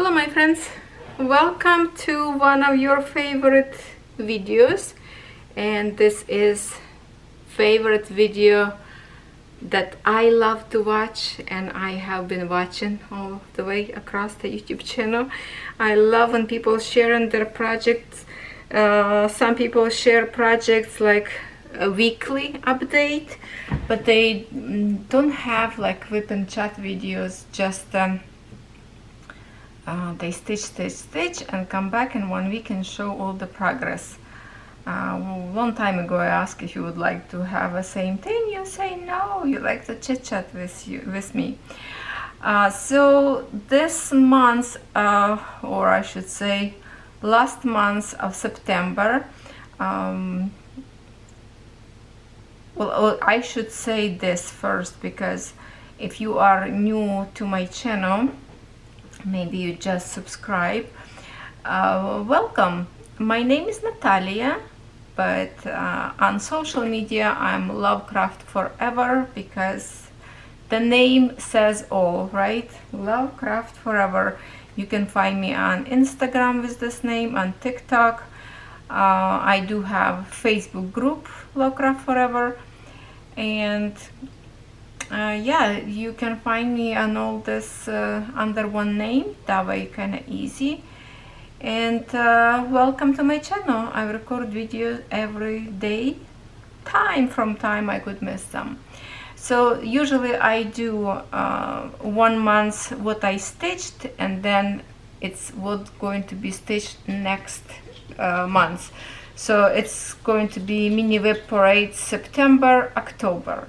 Hello my friends, welcome to one of your favorite videos, and this is favorite video that I love to watch and I have been watching all the way across the YouTube channel. I love when people sharing their projects. Some people share projects like a weekly update, but they don't have like whip and chat videos, just they stitch and come back in 1 week and show all the progress. Long time ago I asked if you would like to have the same thing. You say no, you like to chit chat with me. So this month, or I should say last month of September, well, I should say this first, because if you are new to my channel, maybe you just subscribe, welcome. My name is Natalia, but on social media I'm Lovecraftforever, because the name says all, right? Lovecraftforever. You can find me on Instagram with this name, on TikTok. I do have Facebook group Lovecraftforever, and yeah, you can find me on all this under one name. That way kind of easy. And welcome to my channel. I record videos every day. Time from time I could miss some. So usually I do 1 month what I stitched, and then it's what's going to be stitched next month. So it's going to be mini Wip Parade September, October.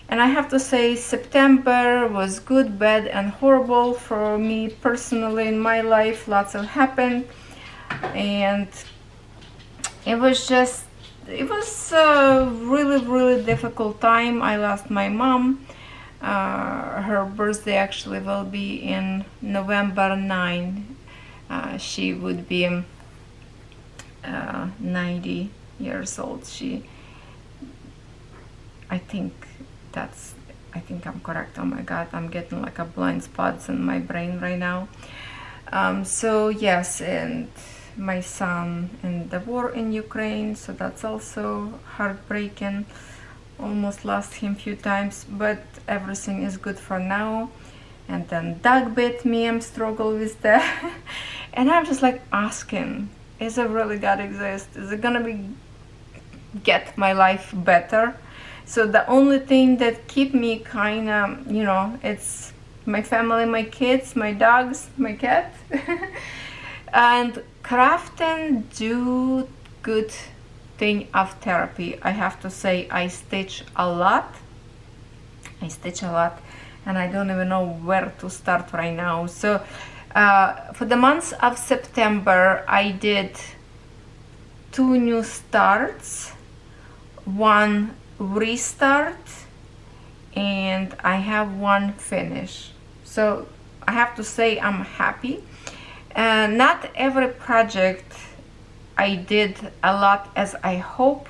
And I have to say, September was good, bad, and horrible for me personally in my life. Lots of happened, and it was a really difficult time. I lost my mom. Her birthday actually will be in November 9. She would be 90 years old. I think I'm correct. Oh my god, I'm getting like a blind spots in my brain right now. So yes, and my son in the war in Ukraine, so that's also heartbreaking. Almost lost him a few times, but everything is good for now. And then dog bit me, I'm struggling with that. And I'm just like asking, is it really God exist? Is it gonna be get my life better? So the only thing that keep me kind of, you know, it's my family, my kids, my dogs, my cat. And crafting do good thing of therapy. I have to say, I stitch a lot, and I don't even know where to start right now. So for the month of September I did 2 new starts, 1 restart, and I have 1 finish. So I have to say I'm happy. Not every project I did a lot as I hope,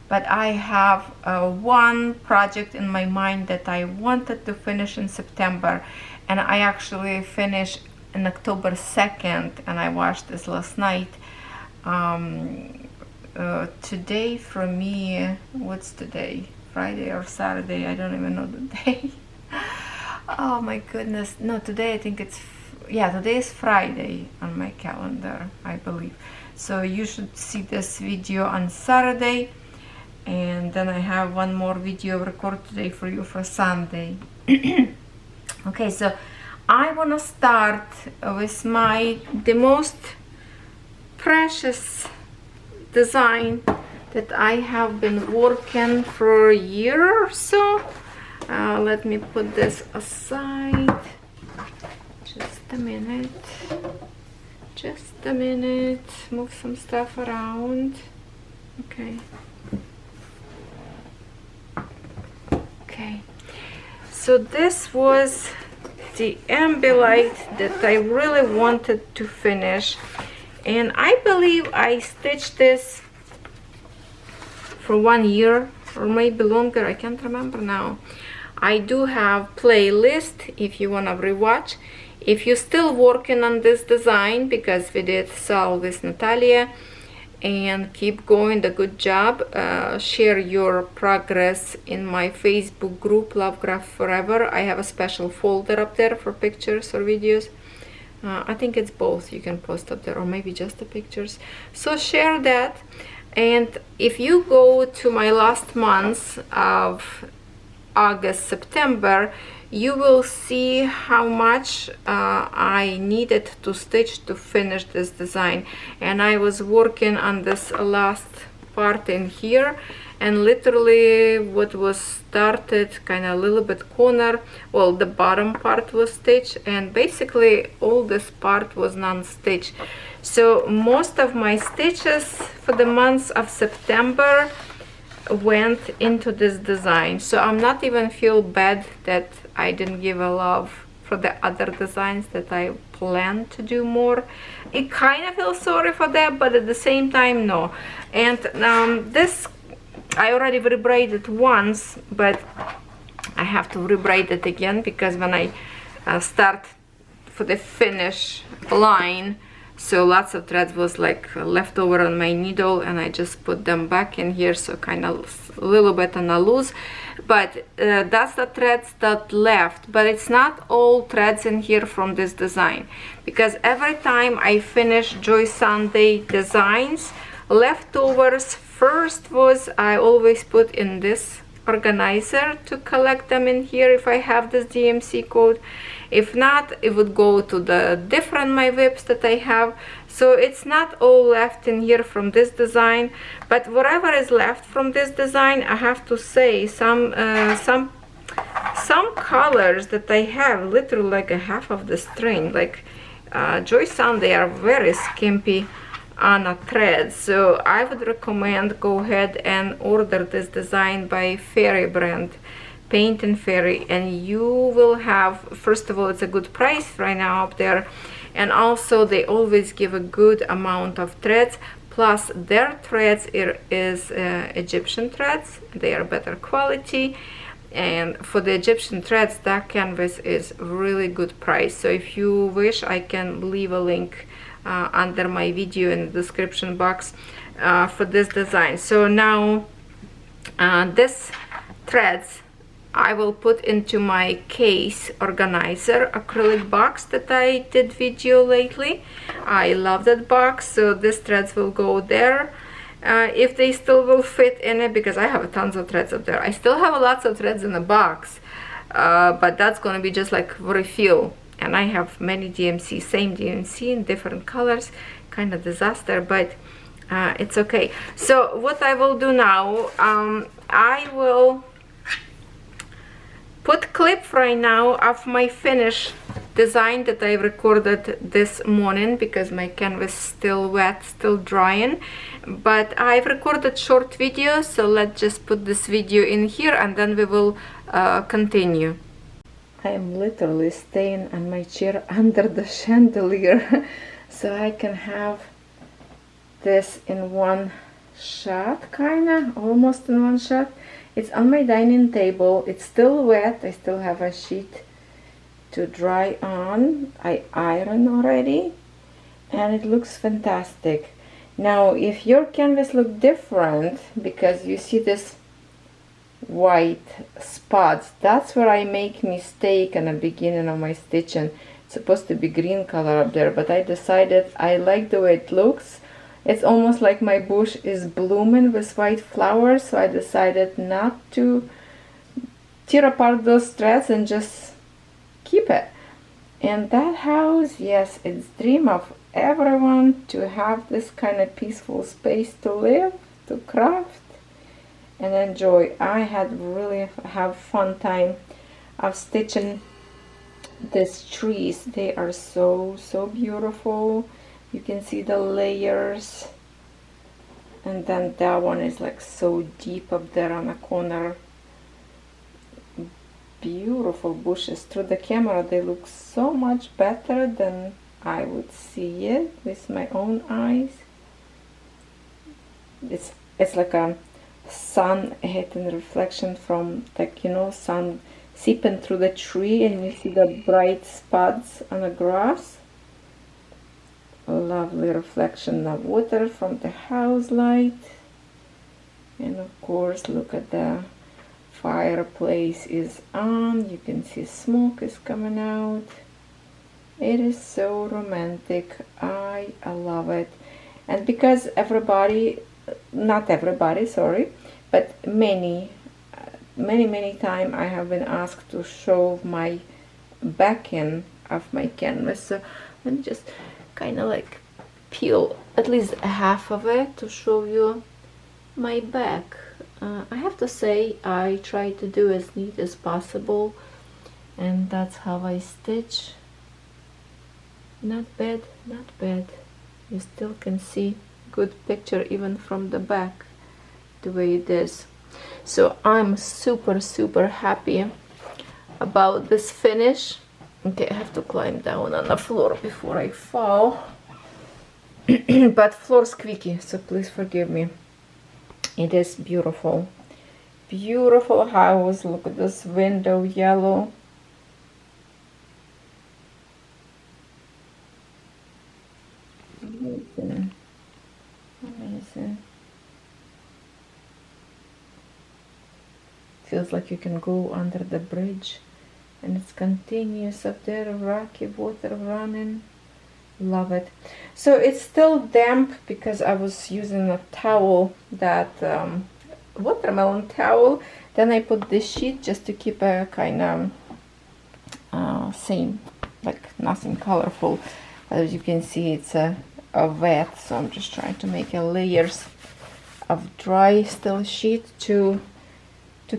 but I have 1 project in my mind that I wanted to finish in September, and I actually finished on October 2nd, and I watched this last night. Today for me, what's today? Friday or Saturday? I don't even know the day. Oh my goodness. No, today I think it's, yeah, today is Friday on my calendar, I believe. So you should see this video on Saturday, and then I have 1 more video record today for you for Sunday. Okay, so I want to start with the most precious design that I have been working for a year or so. Let me put this aside. Just a minute. Move some stuff around. Okay. So this was the embroidery that I really wanted to finish, and I believe I stitched this for 1 year or maybe longer. I can't remember now. I do have playlist if you want to rewatch. If you're still working on this design, because we did sell with Natalia, and keep going the good job, share your progress in my Facebook group Lovecraftforever. I have a special folder up there for pictures or videos. I think it's both, you can post up there, or maybe just the pictures. So share that. And if you go to my last months of August, September, you will see how much I needed to stitch to finish this design. And I was working on this last part in here, and literally what was started kind of a little bit corner, well, the bottom part was stitched, and basically all this part was non-stitched. So most of my stitches for the months of September went into this design. So I'm not even feel bad that I didn't give a love for the other designs that I plan to do more. It kind of feel sorry for that, but at the same time, no. And this I already rebraided once, but I have to rebraid it again, because when I start for the finish line, so lots of threads was like left over on my needle, and I just put them back in here, so kind of a little bit on a loose. But that's the threads that left, but it's not all threads in here from this design, because every time I finish Joy Sunday designs, leftovers first was I always put in this organizer to collect them in here if I have this DMC code. If not, it would go to the different my whips that I have. So it's not all left in here from this design, but whatever is left from this design, I have to say some colors that I have literally like a half of the string, like Joy Sunday, are very skimpy on a thread. So I would recommend go ahead and order this design by Fairy brand, Paint and Fairy, and you will have, first of all, it's a good price right now up there, and also they always give a good amount of threads, plus their threads is Egyptian threads. They are better quality, and for the Egyptian threads, that canvas is really good price. So if you wish, I can leave a link under my video in the description box for this design. So now this threads I will put into my case organizer acrylic box that I did video lately. I love that box, so these threads will go there. If they still will fit in it, because I have tons of threads up there. I still have lots of threads in the box, but that's going to be just like refill. And I have many DMC, same DMC in different colors, kind of disaster, but it's okay. So what I will do now, I will put clip right now of my finished design that I recorded this morning, because my canvas is still wet, still drying, but I've recorded short videos, so let's just put this video in here and then we will continue. I am literally staying on my chair under the chandelier so I can have this in one shot, kinda, almost in one shot. It's on my dining table, it's still wet, I still have a sheet to dry on. I iron already, and it looks fantastic. Now if your canvas look different, because you see this white spots, that's where I make mistake in the beginning of my stitching. It's supposed to be green color up there, but I decided I like the way it looks. It's almost like my bush is blooming with white flowers, so I decided not to tear apart those threads and just keep it. And that house, yes, it's dream of everyone to have this kind of peaceful space to live, to craft and enjoy. I had really have fun time of stitching these trees. They are so beautiful. You can see the layers, and then that one is like so deep up there on a corner. Beautiful bushes. Through the camera they look so much better than I would see it with my own eyes. It's like a sun hitting reflection from, like, you know, sun seeping through the tree, and you see the bright spots on the grass. A lovely reflection of water from the house light. And of course, look at the fireplace is on. You can see smoke is coming out. It is so romantic. I love it. And because everybody, not everybody, sorry, but many times I have been asked to show my backing of my canvas. So let me just kind of like peel at least half of it to show you my back. I have to say I try to do as neat as possible, and that's how I stitch. Not bad, not bad. You still can see good picture even from the back the way it is. So I'm super happy about this finish. Okay, I have to climb down on the floor before I fall. But floor squeaky, so please forgive me. It is beautiful. Beautiful house. Look at this window, yellow. Amazing. Amazing. Feels like you can go under the bridge, and it's continuous up there, rocky water running. Love it. So it's still damp because I was using a towel, that watermelon towel. Then I put this sheet just to keep a kind of same, like nothing colorful. As you can see, it's a wet, so I'm just trying to make a layers of dry still sheet to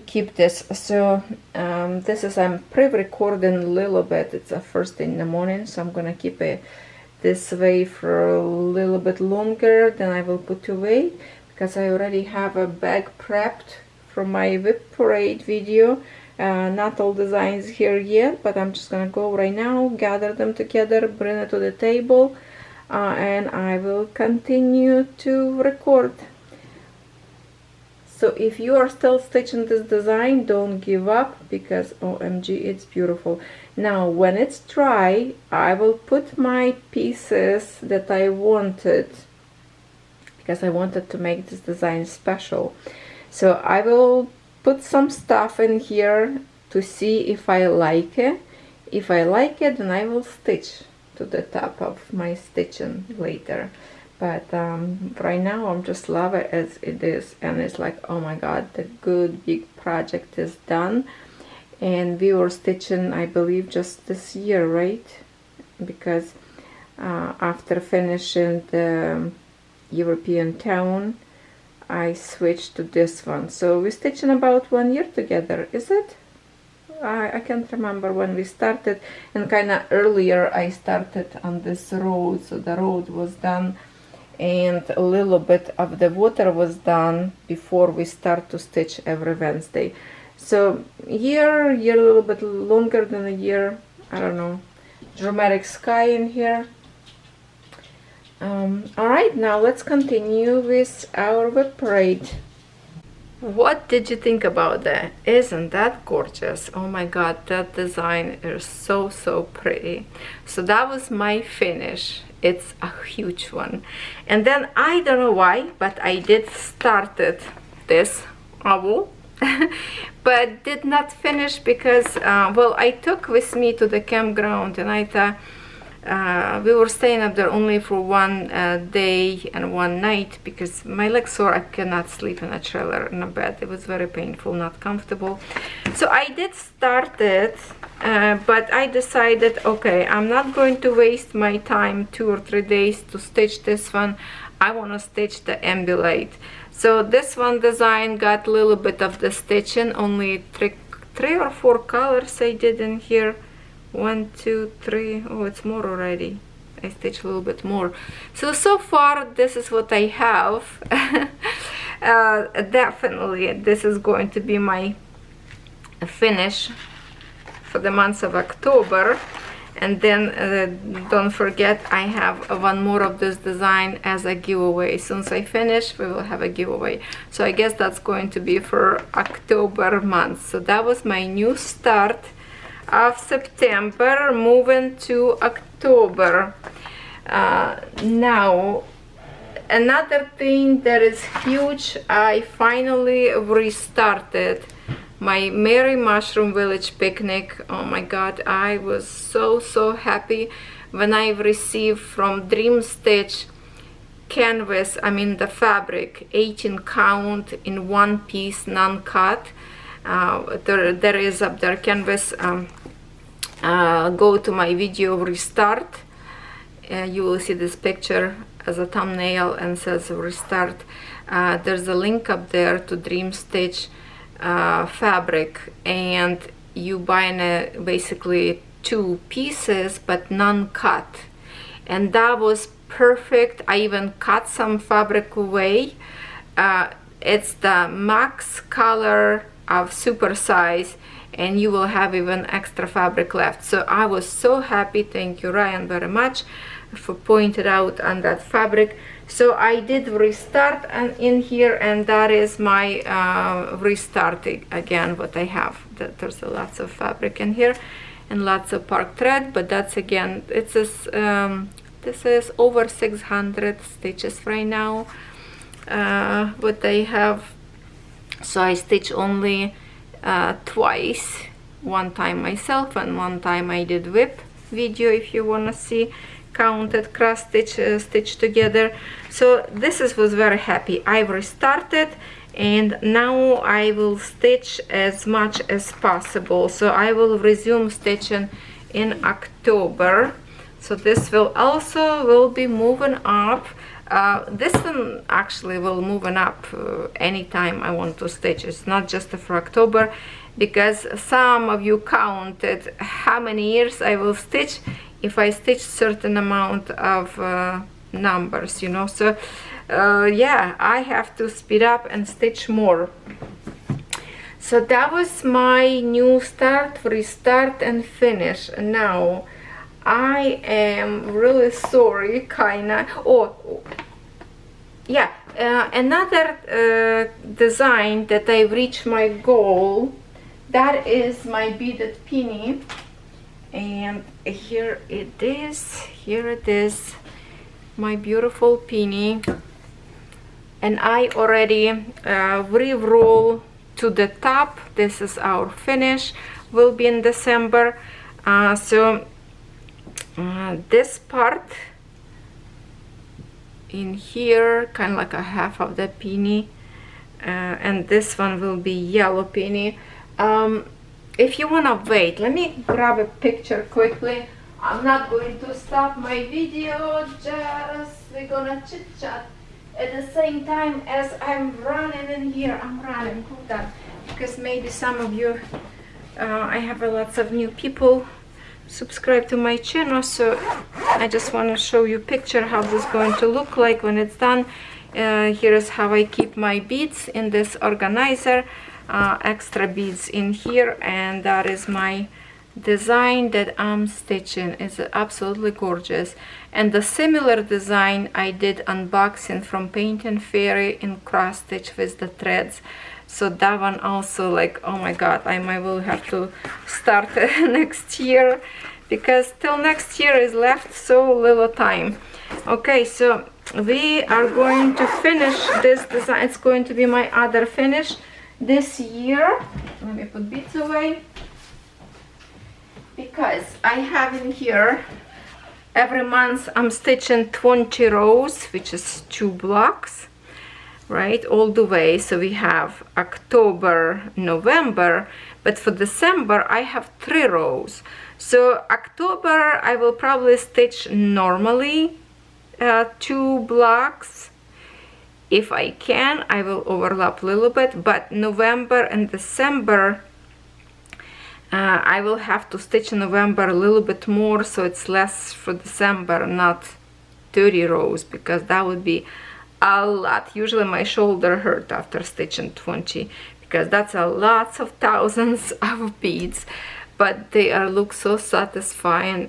keep this. So this is, I'm pre-recording a little bit. It's a first in the morning, so I'm gonna keep it this way for a little bit longer. Then I will put away because I already have a bag prepped from my Wip Parade video. Not all designs here yet, but I'm just gonna go right now, gather them together, bring it to the table, and I will continue to record. So if you are still stitching this design, don't give up, because OMG, it's beautiful. Now when it's dry, I will put my pieces that I wanted, because I wanted to make this design special. So I will put some stuff in here to see if I like it. If I like it, then I will stitch to the top of my stitching later. But right now I'm just love it as it is, and it's like, oh my god, the good big project is done. And we were stitching, I believe, just this year, right? Because after finishing the European town, I switched to this one. So we're stitching about 1 year together, is it? I can't remember when we started, and kind of earlier I started on this road, so the road was done and a little bit of the water was done before we start to stitch every Wednesday. So year a little bit longer than a year, I don't know. Dramatic sky in here. Alright, now let's continue with our Wip Parade. What did you think about that? Isn't that gorgeous? Oh my god, that design is so pretty. So that was my finish. It's a huge one. And then I don't know why, but I did started this owl but did not finish because well, I took with me to the campground, and I thought we were staying up there only for 1 day and 1 night because my legs sore. I cannot sleep in a trailer in a bed. It was very painful, not comfortable. So I did start it, but I decided, okay, I'm not going to waste my time 2 or 3 days to stitch this one. I want to stitch the embroidered. So this one design got a little bit of the stitching, only three or 4 colors I did in here. 1, 2, 3. Oh, it's more already. I stitched a little bit more. So far this is what I have. Definitely this is going to be my finish for the month of October. And then don't forget, I have one more of this design as a giveaway. Since I finish, we will have a giveaway. So I guess that's going to be for October month. So that was my new start of September, moving to October. Now, another thing that is huge, I finally restarted my Merry Mushroom Village picnic. Oh my god, I was so happy when I received from Dream Stitch canvas, I mean the fabric, 18 count in one piece, non-cut. There is up there canvas. Go to my video restart. You will see this picture as a thumbnail and says restart. There's a link up there to Dream Stitch fabric, and you buy basically 2 pieces but non-cut, and that was perfect. I even cut some fabric away. It's the max color of super size, and you will have even extra fabric left. So I was so happy. Thank you, Ryan, very much for pointing out on that fabric. So I did restart and in here, and that is my restarting again what I have. There's lots of fabric in here and lots of park thread, but that's again, it's this is over 600 stitches right now what I have. So I stitch only twice, one time myself and one time I did whip video, if you want to see counted cross stitch stitch together. So this was very happy. I restarted, and now I will stitch as much as possible. So I will resume stitching in October. So this will also be moving up. This one actually will moving up anytime I want to stitch. It's not just for October, because some of you counted how many years I will stitch if I stitch certain amount of numbers, you know. So yeah, I have to speed up and stitch more. So that was my new start, restart and finish. Now I am really sorry, kinda. Oh yeah, another design that I reached my goal, that is my beaded penny. And here it is, my beautiful penny. And I already re-roll to the top. This is our finish, will be in December. So this part in here, kind of like a half of the penny, and this one will be yellow penny. If you want to wait, let me grab a picture quickly. I'm not going to stop my video, just we're gonna chit chat at the same time as I'm running in here. I'm running, hold on, because maybe some of you, I have lots of new people subscribe to my channel, so I just want to show you picture how this is going to look like when it's done. Here is how I keep my beads in this organizer. Extra beads in here, and that is my design that I'm stitching. It's absolutely gorgeous. And the similar design I did unboxing from Painting Fairy in cross stitch with the threads. So that one also, like, oh my god, I might will have to start next year, because till next year is left so little time. Okay, so we are going to finish this design. It's going to be my other finish this year. Let me put beads away, because I have in here every month I'm stitching 20 rows, which is 2 blocks, right, all the way. So we have October, November, but for December I have 3 rows. So October I will probably stitch normally 2 blocks. If I can, I will overlap a little bit, but November and December, I will have to stitch in November a little bit more, so it's less for December, not 30 rows, because that would be a lot. Usually my shoulder hurt after stitching 20, because that's a lots of thousands of beads. but they look so satisfying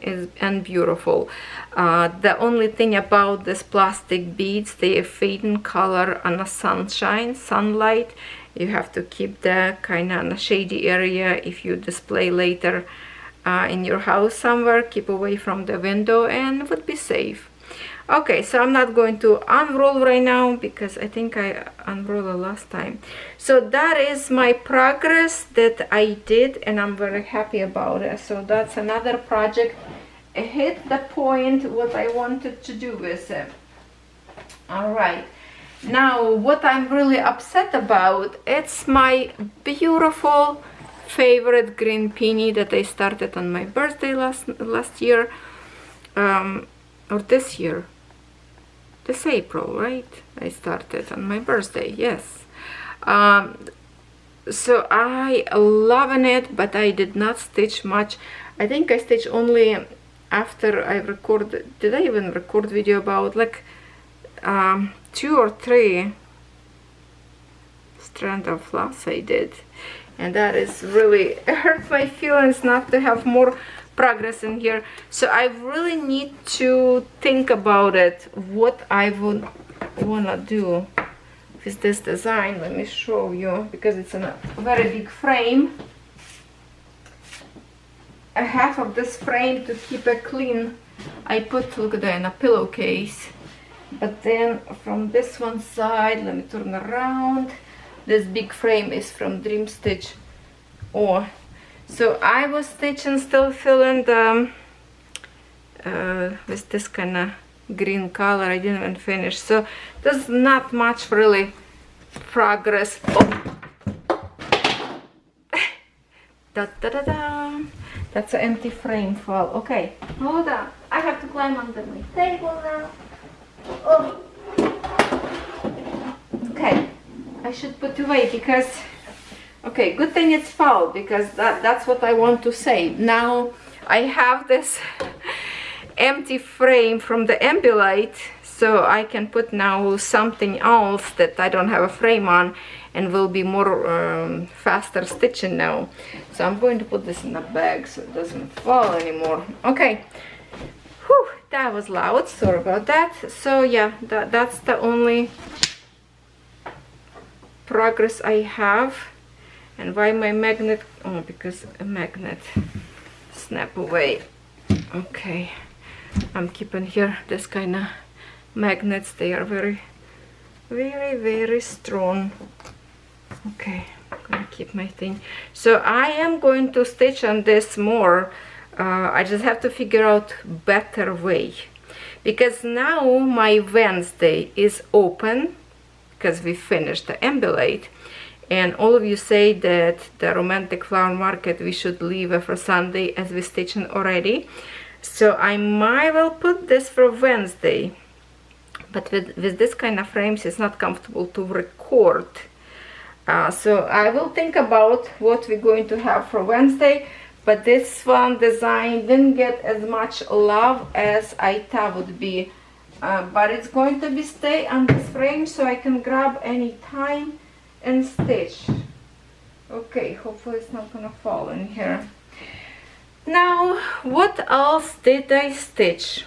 and beautiful. The only thing about this plastic beads, they fade in color on the sunlight. You have to keep the kind of in a shady area. If you display later in your house somewhere, keep away from the window and would be safe. Okay, so I'm not going to unroll right now because I think I unrolled the last time. So that is my progress that I did, and I'm very happy about it. So that's another project. I hit the point what I wanted to do with it. All right, now what I'm really upset about, it's my beautiful favorite green peony that I started on my birthday last year, or this year, this April, right? I started on my birthday, yes. So I loving it, but I did not stitch much. I think I stitched only after I recorded. Did I even record video about like 2 or 3 strands of floss I did, and that is really hurt my feelings not to have more progress in here. So I really need to think about it, what I would want to do with this design. Let me show you, because it's in a very big frame. A half of this frame, to keep it clean, I put, look at that, in a pillowcase. But then from this one side, let me turn around, this big frame is from Dream Stitch. So I was stitching, still filling the with this kind of green color. I didn't even finish, so there's not much really progress. Da, da, da, da. That's an empty frame fall. Okay, hold on, I have to climb under my table now. Oh. Okay, I should put away because, okay, good thing it's fall, because that's what I want to say. Now I have this empty frame from the Embroidery, so I can put now something else that I don't have a frame on, and will be more faster stitching now. So I'm going to put this in a bag so it doesn't fall anymore. Okay. Whew, that was loud, sorry about that. So yeah, that's the only progress I have. And why my magnet? Oh, because a magnet snap away. Okay, I'm keeping here this kind of magnets. They are very, very, very strong. Okay, I'm gonna keep my thing. So I am going to stitch on this more. I just have to figure out better way, because now my Wednesday is open because we finished the embellate, and all of you say that the romantic flower market we should leave for Sunday as we stitching already. So I might well put this for Wednesday, but with this kind of frames it's not comfortable to record. So I will think about what we're going to have for Wednesday. But this one design didn't get as much love as I thought would be. But it's going to be stay on this frame, so I can grab any time and stitch. Okay, hopefully it's not gonna fall in here. Now, what else did I stitch?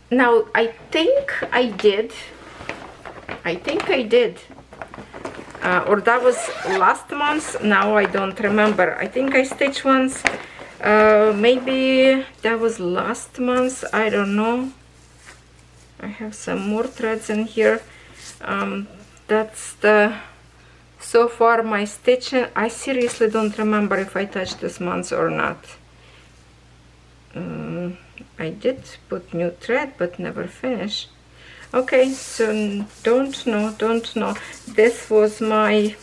Now, I think I did. Or that was last month. Now I don't remember. I think I stitched once. Maybe that was last month. I don't know. I have some more threads in here. That's the so far my stitching. I seriously don't remember if I touched this month or not. I did put new thread, but never finished. Okay, so don't know. This was my,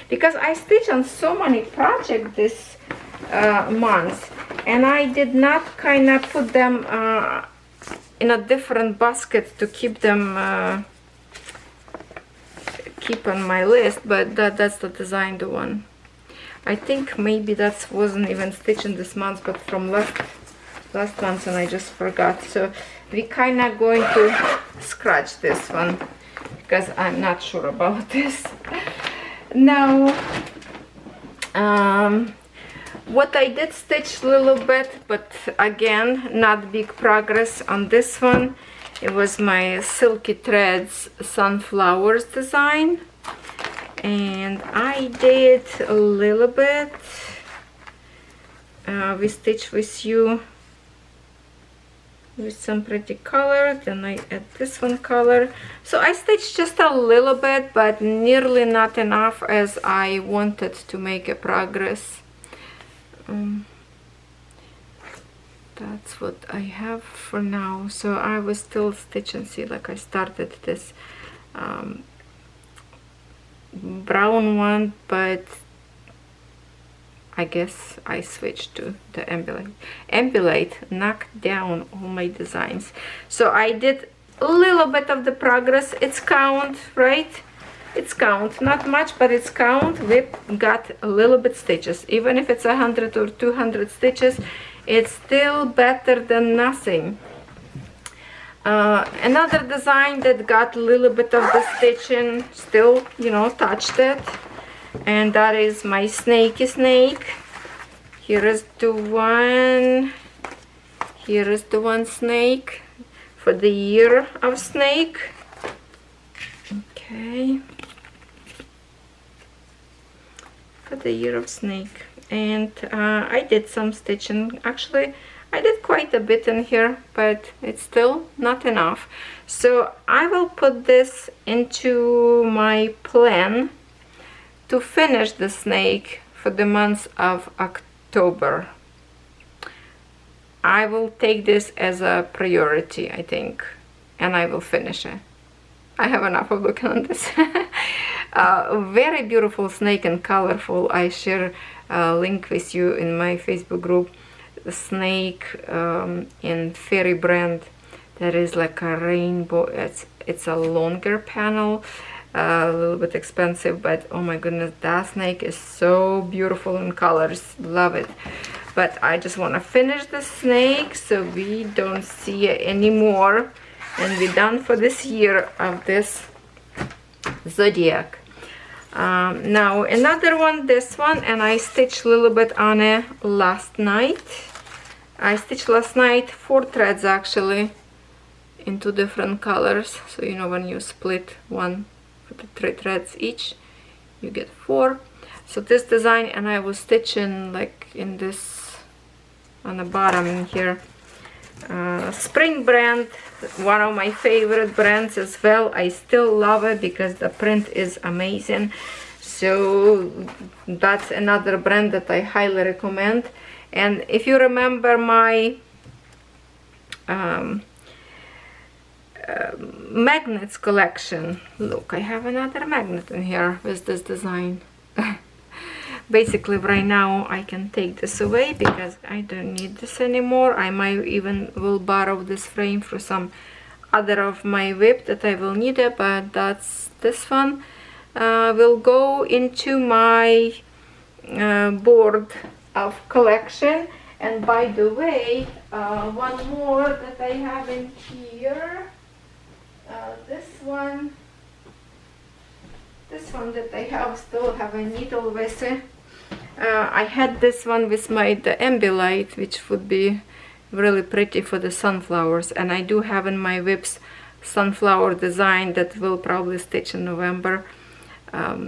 because I stitched on so many projects this month, and I did not kind of put them in a different basket to keep them keep on my list, but that's the designed one. I think maybe that wasn't even stitching this month, but from last month, and I just forgot. So we kind of going to scratch this one because I'm not sure about this. Now what I did stitch a little bit, but again not big progress on this one. It was my Silky Threads Sunflowers design, and I did a little bit. We stitch with you with some pretty color, then I add this one color. So I stitched just a little bit, but nearly not enough as I wanted to make a progress. That's what I have for now. So I will still stitch and see, like I started this brown one, but I guess I switched to the Embellate. Embellate knocked down all my designs. So I did a little bit of the progress. It's count, right? It's count, not much, but it's count. Wip got a little bit stitches. Even if it's 100 or 200 stitches, it's still better than nothing. Another design that got a little bit of the stitching, still, you know, touched it. And that is my snakey snake. Here is the one. Here is the one snake for the year of snake. Okay. For the year of snake. And I did some stitching. Actually, I did quite a bit in here, but it's still not enough. So I will put this into my plan to finish the snake for the month of October. I will take this as a priority, I think, and I will finish it. I have enough of looking on this. Very beautiful snake and colorful. I share a link with you in my Facebook group. The snake in Fairy brand that is like a rainbow. It's a longer panel. A little bit expensive, but oh my goodness, that snake is so beautiful in colors. Love it. But I just want to finish the snake so we don't see it anymore, and we're done for this year of this zodiac. Now another one, this one, and I stitched a little bit on it last night. I stitched last night 4 threads actually in 2 different colors. So you know, when you split one for the 3 threads each, you get 4. So this design, and I was stitching like in this on the bottom in here. Spring brand, one of my favorite brands as well. I still love it because the print is amazing. So that's another brand that I highly recommend. And if you remember my magnets collection, look, I have another magnet in here with this design. Basically right now I can take this away because I don't need this anymore. I might even will borrow this frame for some other of my whip that I will need it, but that's this one will go into my board of collection. And by the way, one more that I have in here, this one that I have, still have a needle with it. I had this one with the Embellate, which would be really pretty for the sunflowers, and I do have in my whips sunflower design that will probably stitch in November.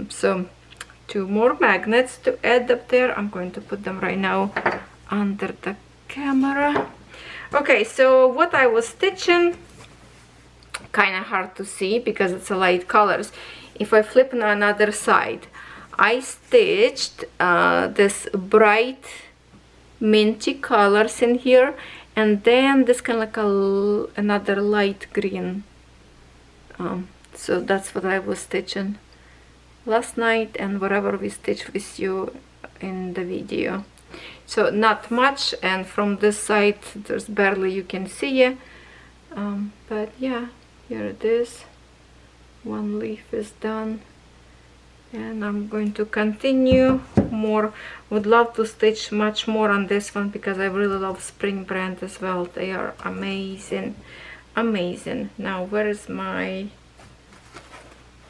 So 2 more magnets to add up there. I'm going to put them right now under the camera. Okay, so what I was stitching, kind of hard to see because it's a light colors. If I flip on another side, I stitched this bright minty colors in here, and then this kind of like another light green. So that's what I was stitching last night, and whatever we stitched with you in the video. So not much, and from this side there's barely you can see it, but yeah, here it is. One leaf is done, and I'm going to continue more. Would love to stitch much more on this one because I really love Spring brand as well. They are amazing, amazing. Now where is my,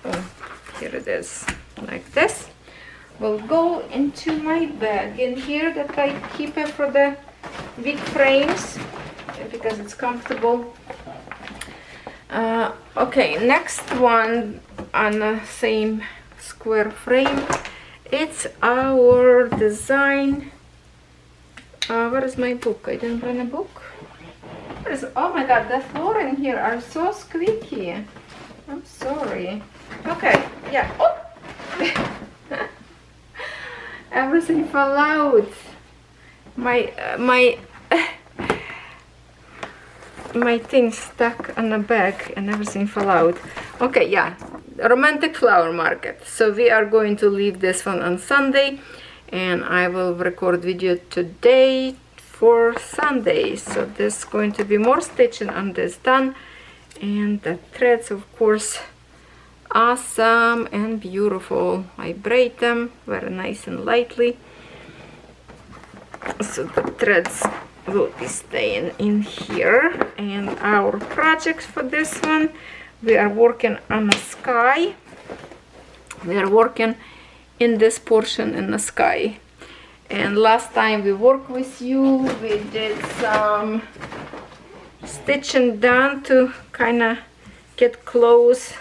oh, here it is. like this. Will go into my bag in here that I keep it for the big frames because it's comfortable. Okay, next one on the same square frame, it's our design. Where is my book? I didn't bring a book. Oh my god, the floor in here are so squeaky. I'm sorry. Okay, yeah. Oh! Everything fell out. My thing stuck on the bag and everything fell out. Okay, yeah, romantic flower market. So we are going to leave this one on Sunday, and I will record video today for Sunday. So there's going to be more stitching on this done, and the threads, of course, awesome and beautiful. I braid them very nice and lightly, so the threads will be staying in here. And our projects for this one, we are working on a sky. We are working in this portion in the sky, and last time we worked with you, we did some stitching done to kind of get close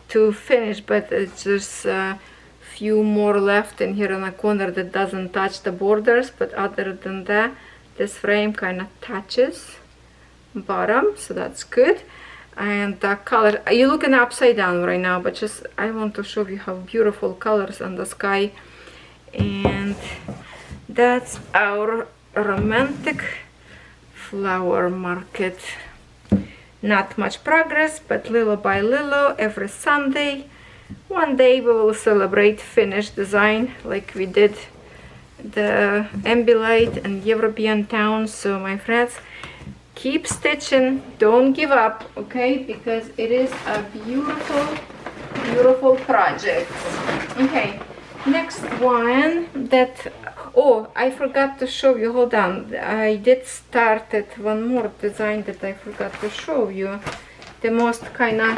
to finish, but it's just a few more left in here in the corner that doesn't touch the borders. But other than that, this frame kind of touches bottom, so that's good. And the color, you're looking upside down right now, but just I want to show you how beautiful colors on the sky. And that's our romantic flower market. Not much progress, but little by little, every Sunday. One day we will celebrate finished design like we did the embroidery and European town. So my friends, keep stitching, don't give up, okay, because it is a beautiful project. Okay, next one that, oh, I forgot to show you, hold on, I did start it, one more design that I forgot to show you, the most kind of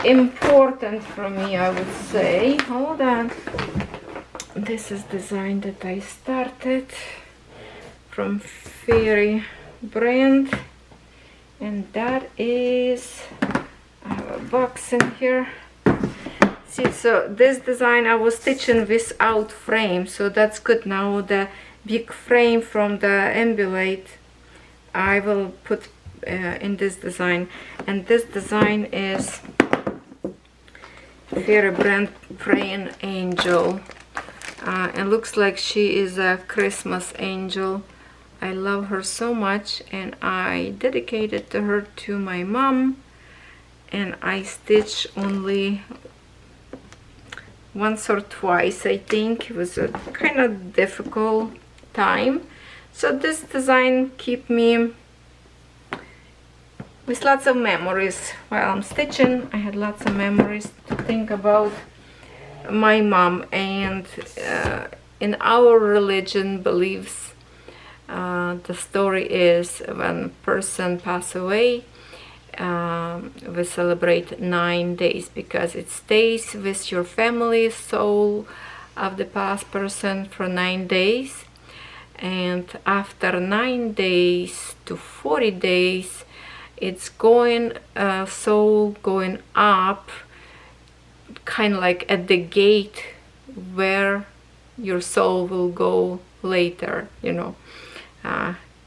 important for me, I would say. Hold on, this is design that I started from Fairy brand, and that is, I have a box in here. See, so this design I was stitching without frame, so that's good. Now the big frame from the embroidery I will put in this design, and this design is Fairy brand Praying Angel, and looks like she is a Christmas angel. I love her so much, and I dedicated to her to my mom, and I stitched only once or twice, I think. It was a kind of difficult time, so this design keep me with lots of memories while I'm stitching. I had lots of memories to think about my mom, and in our religion beliefs, the story is when a person passes away, we celebrate 9 days because it stays with your family soul of the past person for 9 days, and after 9 days to 40 days it's going soul going up, kind of like at the gate where your soul will go later, you know,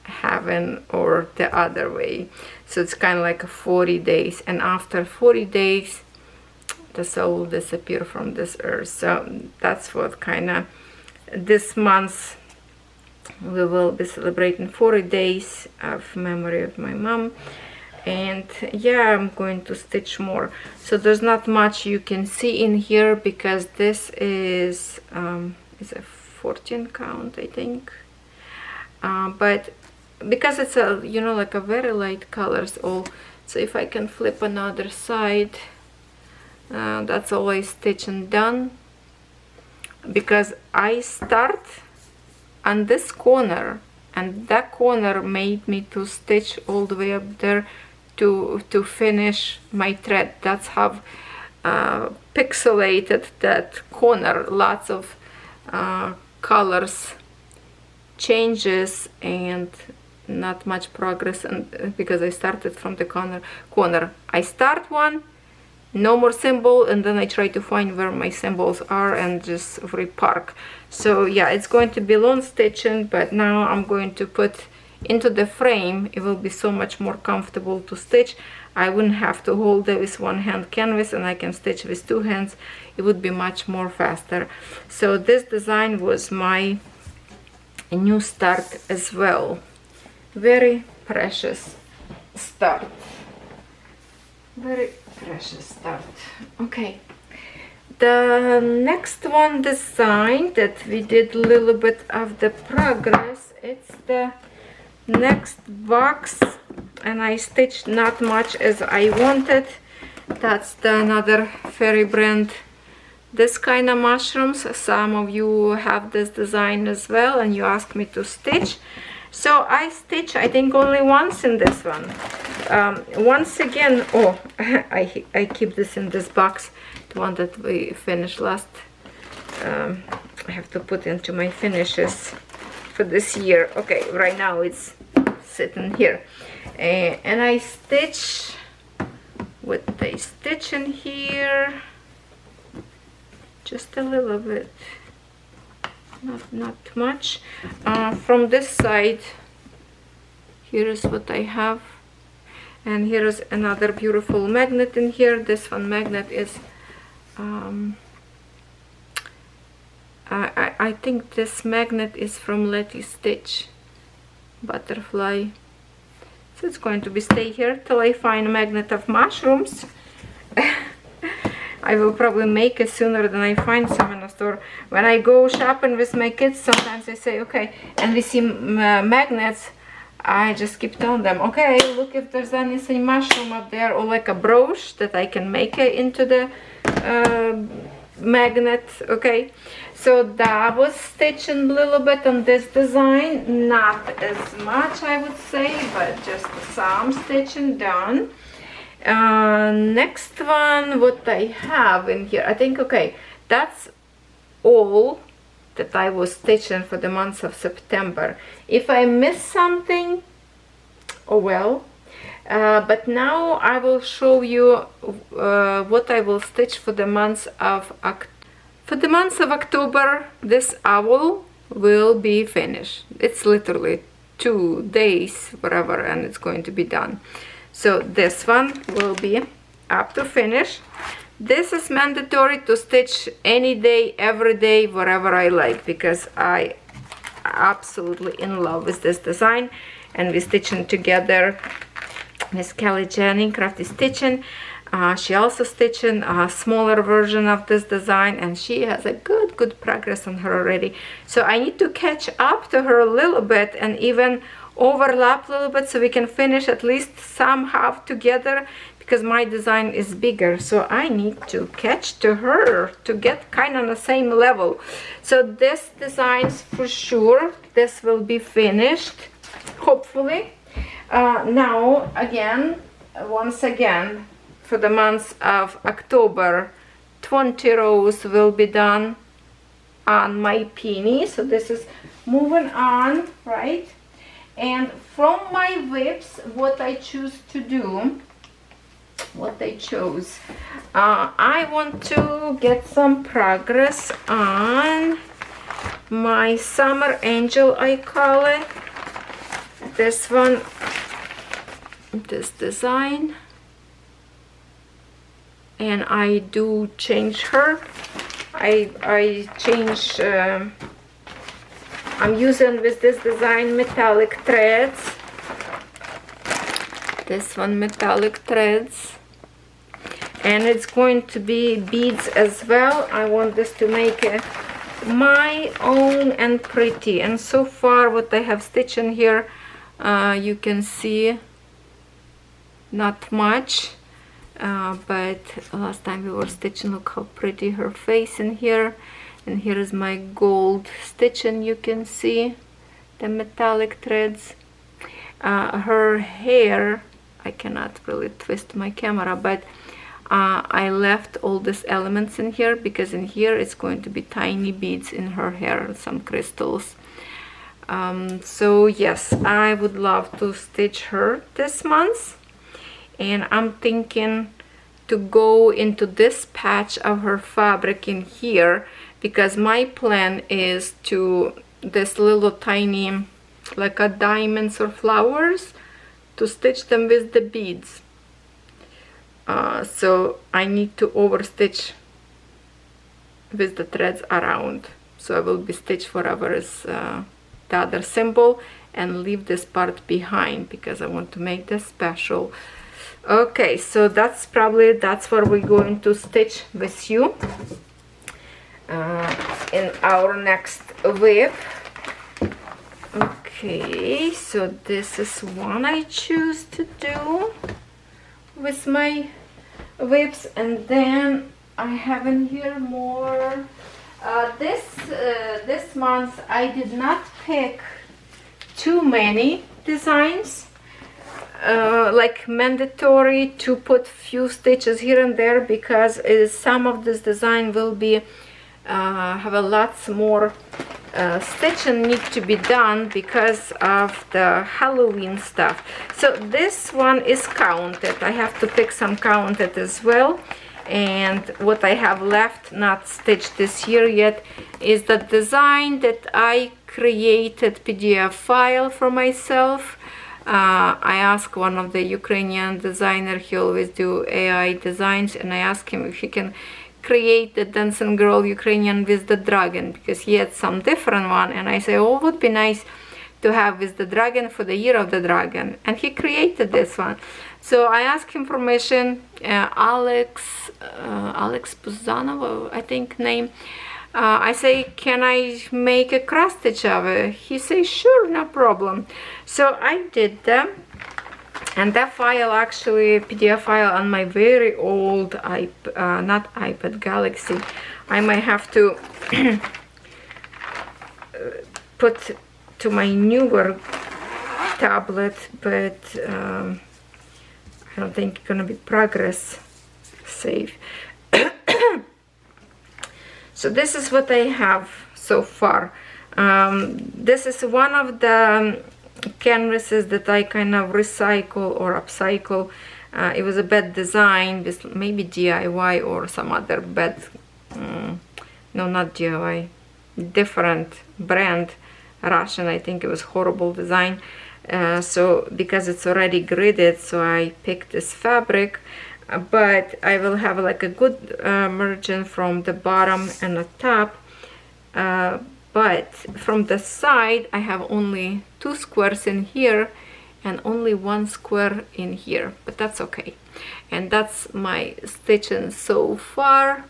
heaven or the other way. So it's kind of like 40 days, and after 40 days the soul will disappear from this earth. So that's what kind of this month we will be celebrating 40 days of memory of my mom. And yeah, I'm going to stitch more, so there's not much you can see in here because this is a 14 count, I think, but because it's a, you know, like a very light colors all. So if I can flip another side, that's all I stitch and done, because I start on this corner and that corner made me to stitch all the way up there to finish my thread. That's how pixelated that corner, lots of colors changes and not much progress, and because I started from the corner. I start one, no more symbol, and then I try to find where my symbols are and just repark. So yeah, it's going to be long stitching, but now I'm going to put into the frame. It will be so much more comfortable to stitch. I wouldn't have to hold it with one hand canvas, and I can stitch with two hands. It would be much more faster. So this design was my new start as well. Very precious start. Very precious start. Okay. The next one design that we did a little bit of the progress, it's the next box, and I stitched not much as I wanted. That's another fairy brand, this kind of mushrooms. Some of you have this design as well, and you asked me to stitch. So I stitch, I think, only once in this one. Once again, oh, I keep this in this box, the one that we finished last. I have to put into my finishes for this year. Okay, right now it's sitting here. And I stitch with a stitch in here, just a little bit. Not much. From this side, here is what I have, and here is another beautiful magnet in here. This one magnet is I think this magnet is from Letty Stitch butterfly, so it's going to be stay here till I find a magnet of mushrooms. I will probably make it sooner than I find some in the store. When I go shopping with my kids, sometimes they say, okay, and we see magnets, I just keep telling them, okay, look if there's anything mushroom up there, or like a brooch that I can make it into the magnet. Okay, so that was stitching a little bit on this design, not as much I would say, but just some stitching done. Next one, what I have in here, I think, okay, that's all that I was stitching for the month of September. If I miss something, oh well, but now I will show you what I will stitch for the month of October. This owl will be finished. It's literally 2 days, whatever, and it's going to be done. So this one will be up to finish. This is mandatory to stitch any day, every day, whatever I like, because I absolutely in love with this design, and we're stitching together. Miss Kelly Jennings, Crafty Stitching. She also stitching a smaller version of this design, and she has a good progress on her already. So I need to catch up to her a little bit and even overlap a little bit so we can finish at least somehow together, because my design is bigger, so I need to catch to her to get kind of on the same level. So this designs for sure, this will be finished hopefully. Now again, once again, for the month of October, 20 rows will be done on my peony. So this is moving on, right? And from my whips, what I choose to do, I want to get some progress on my Summer Angel, I call it. This one, this design. And I do change her. I change, I'm using with this design metallic threads. This one metallic threads. And it's going to be beads as well. I want this to make it my own and pretty. And so far what I have stitched in here, you can see not much. But last time we were stitching, look how pretty her face in here. And here is my gold stitching, you can see the metallic threads. Her hair, I cannot really twist my camera, but I left all these elements in here because in here it's going to be tiny beads in her hair, some crystals. So yes, I would love to stitch her this month, and I'm thinking to go into this patch of her fabric in here, because my plan is to this little tiny like a diamonds or flowers, to stitch them with the beads. So I need to overstitch with the threads around, so I will be stitch forever is the other symbol, and leave this part behind because I want to make this special. Okay, so that's where we're going to stitch with you in our next whip. Okay, so this is one I choose to do with my whips, and then I have in here more. This month I did not pick too many designs, like mandatory to put few stitches here and there, because some of this design will be have a lots more stitching need to be done because of the Halloween stuff. So this one is counted. I have to pick some counted as well. And what I have left not stitched this year yet is the design that I created PDF file for myself. I asked one of the Ukrainian designer, he always do AI designs, and I asked him if he can create the dancing girl Ukrainian with the dragon, because he had some different one, and I say, oh, would be nice to have with the dragon for the year of the dragon, and he created this one. So I asked him permission. Alex Puzanov, I think name. I say, can I make a cross stitch of it? He says, sure, no problem. So I did that, and that file actually, PDF file on my very old not iPad, Galaxy. I might have to put to my newer tablet, but I don't think it's gonna be progress save. So this is what I have so far. This is one of the canvases that I kind of recycle or upcycle. It was a bad design with maybe DIY or some other bad, no, not DIY, different brand, Russian. I think it was horrible design. So because it's already gridded, so I picked this fabric, but I will have like a good margin from the bottom and the top, but from the side I have only 2 squares in here and only 1 square in here, but that's okay. And that's my stitching so far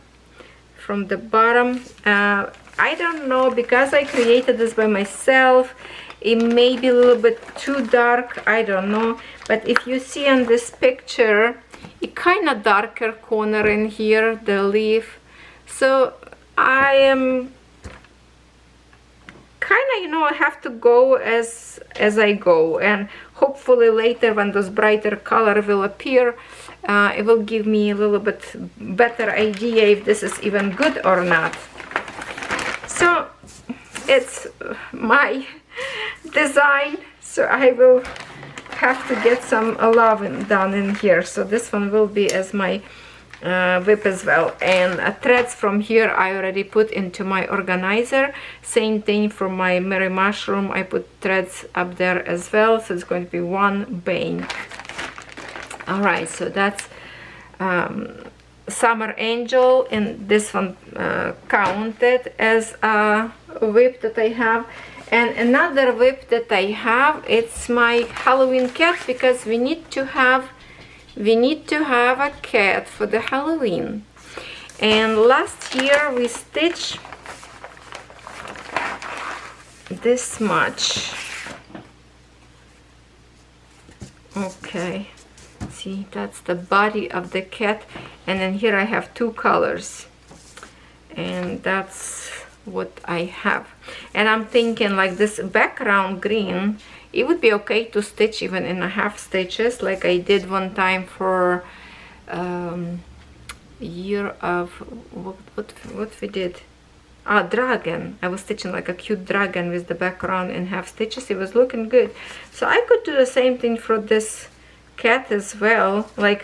from the bottom. I don't know, because I created this by myself, it may be a little bit too dark, I don't know. But if you see on this picture, it kind of darker corner in here, the leaf. So I am kind of, you know, I have to go as I go, and hopefully later when those brighter color will appear, it will give me a little bit better idea if this is even good or not. So it's my design, so I will have to get some love done in here. So this one will be as my whip as well, and threads from here I already put into my organizer. Same thing for my Merry Mushroom, I put threads up there as well, so it's going to be one bang. All right, so that's Summer Angel, and this one counted as a whip that I have. And another whip that I have, it's my Halloween cat, because we need to have a cat for the Halloween. And last year we stitched this much. Okay, see, that's the body of the cat, and then here I have 2 colors, and that's what I have. And I'm thinking like this background green, it would be okay to stitch even in a half stitches, like I did one time for year of what we did. Dragon. I was stitching like a cute dragon with the background in half stitches. It was looking good. So I could do the same thing for this cat as well, like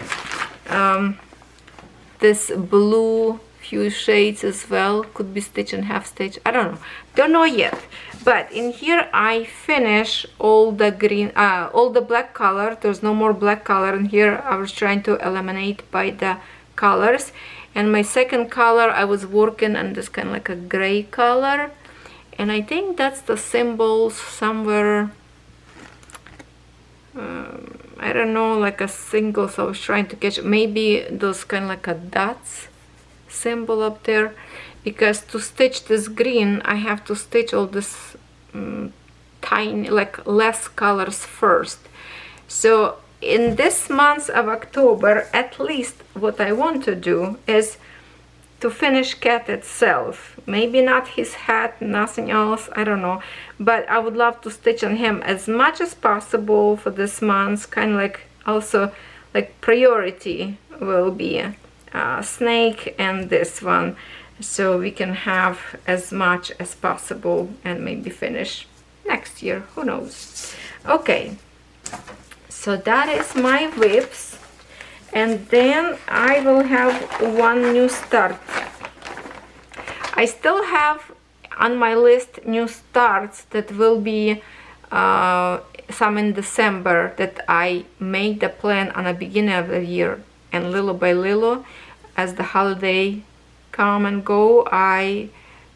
this blue few shades as well could be stitched in half stitch. I don't know yet. But in here I finish all the green, all the black color. There's no more black color in here. I was trying to eliminate by the colors. And my second color, I was working on this kind of like a gray color. And I think that's the symbols somewhere. I don't know, like a single, so I was trying to catch maybe those kind of like a dots symbol up there. Because to stitch this green, I have to stitch all this tiny, like less colors first. So in this month of October, at least what I want to do is to finish cat itself. Maybe not his hat, nothing else, I don't know. But I would love to stitch on him as much as possible for this month. Kind of like also like priority will be snake and this one. So we can have as much as possible and maybe finish next year, who knows. Okay. So that is my whips, and then I will have one new start. I still have on my list new starts that will be some in December that I made the plan on the beginning of the year, and little by little as the holiday come and go, I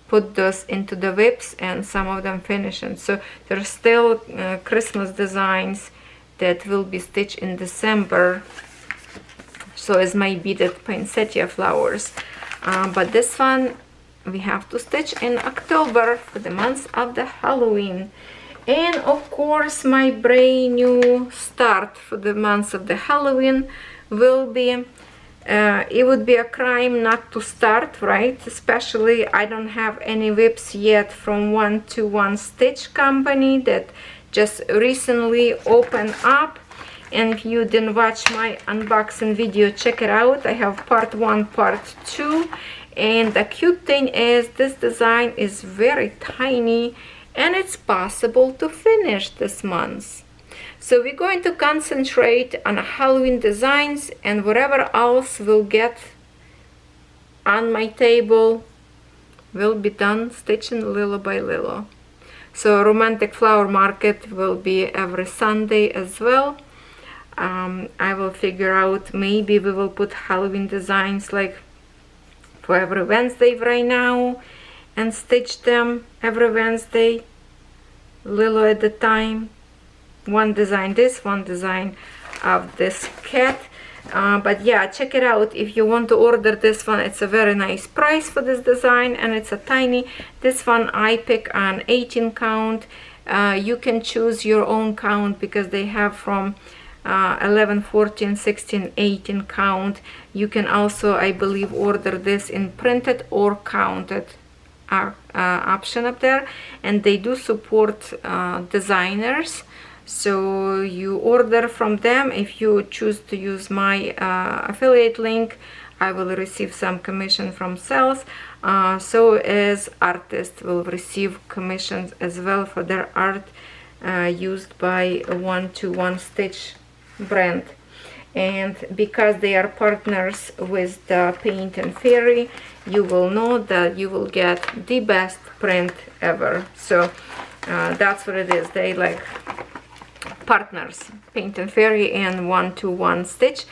put those into the whips and some of them finish. And so there's still Christmas designs that will be stitched in December, so is my beaded poinsettia flowers, but this one we have to stitch in October for the month of the Halloween. And of course my brand new start for the month of the Halloween will be it would be a crime not to start, right? Especially I don't have any whips yet from 121 Stitch company that just recently opened up. And if you didn't watch my unboxing video, check it out. I have part 1, part 2. And the cute thing is this design is very tiny and it's possible to finish this month. So we're going to concentrate on Halloween designs, and whatever else will get on my table will be done stitching little by little. So romantic flower market will be every Sunday as well. I will figure out, maybe we will put Halloween designs like for every Wednesday right now and stitch them every Wednesday, little at a time. One design this, one design of this cat. But yeah, check it out if you want to order this one. It's a very nice price for this design, and it's a tiny. This one I pick on 18 count. You can choose your own count because they have from 11, 14, 16, 18 count. You can also, I believe, order this in printed or counted option up there, and they do support designers. So you order from them. If you choose to use my affiliate link, I will receive some commission from sales. So as artists will receive commissions as well for their art used by 121 Stitch brand. And because they are partners with the Paint and Fairy, you will know that you will get the best print ever. So that's what it is. They like partners, Paint and Fairy and 121 Stitch.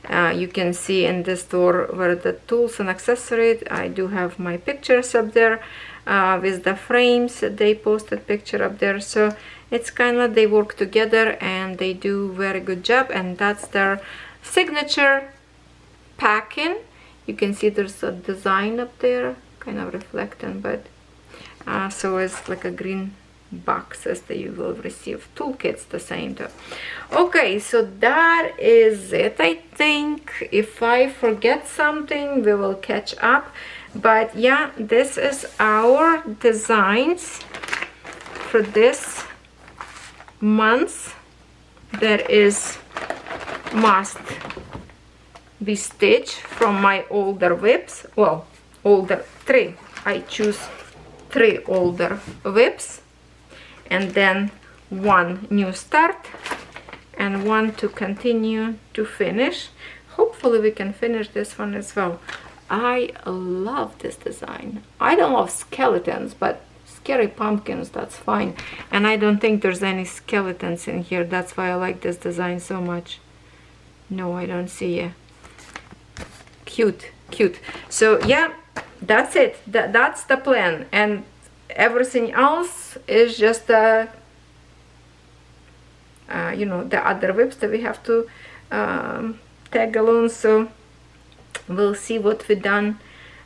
You can see in the store where the tools and accessories, I do have my pictures up there with the frames. They posted picture up there, so it's kind of, they work together and they do very good job. And that's their signature packing. You can see there's a design up there, kind of reflecting, but so it's like a green boxes that you will receive. Toolkits the same too. Okay, so that is it. I think if I forget something, we will catch up. But yeah, this is our designs for this month. That is must this stitch from my older whips. Well, older three. I choose 3 older whips, and then 1 new start and 1 to continue to finish. Hopefully we can finish this one as well. I love this design. I don't love skeletons, but scary pumpkins, that's fine. And I don't think there's any skeletons in here. That's why I like this design so much. No, I don't see it. Cute, cute. So yeah, that's it. That's the plan. And everything else is just you know, the other whips that we have to tag along. So we'll see what we've done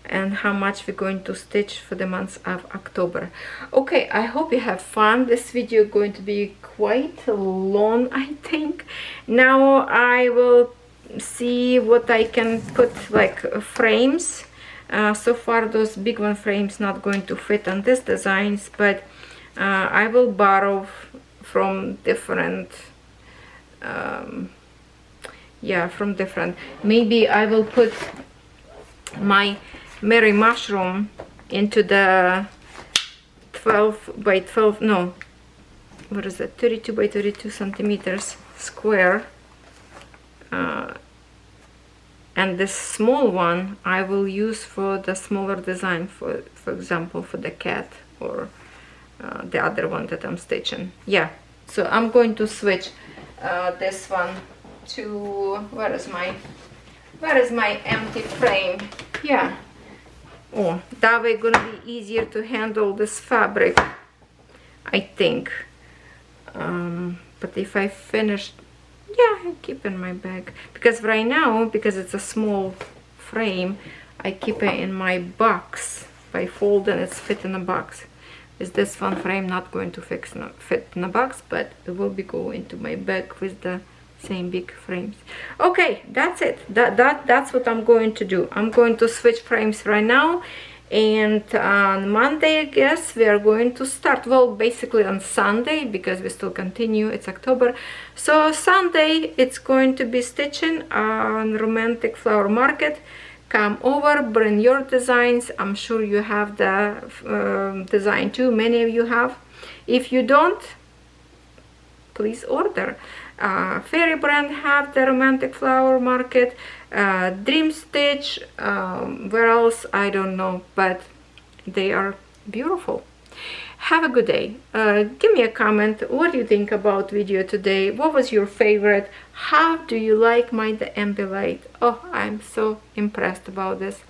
and how much we're going to stitch for the month of October. Okay, I hope you have fun. This video is going to be quite long, I think. Now I will see what I can put, like frames. So far those big one frames not going to fit on this designs, but I will borrow from different yeah, from different. Maybe I will put my Merry Mushroom into the 12 by 12, no, what is that, 32 by 32 centimeters square, and this small one I will use for the smaller design, for example for the cat, or the other one that I'm stitching. Yeah, so I'm going to switch this one to, where is my empty frame? Yeah. Oh, that way gonna be easier to handle this fabric, I think. But if I finish, yeah, I keep in my bag, because right now, because it's a small frame, I keep it in my box. If I fold and it's fit in a box. Is this one frame not going to fit in a box, but it will be go into my bag with the same big frames. Okay, that's it. That's what I'm going to do. I'm going to switch frames right now, and on Monday I guess we are going to start, well basically on Sunday, because we still continue, it's October. So Sunday it's going to be stitching on Romantic Flower Market. Come over, bring your designs. I'm sure you have the design too, many of you have. If you don't, please order. Fairy brand have the Romantic Flower Market, Dream Stitch, where else I don't know, but they are beautiful. Have a good day. Give me a comment. What do you think about video today? What was your favorite? How do you like my embroidery? Oh, I'm so impressed about this.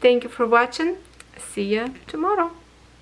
Thank you for watching. See ya tomorrow.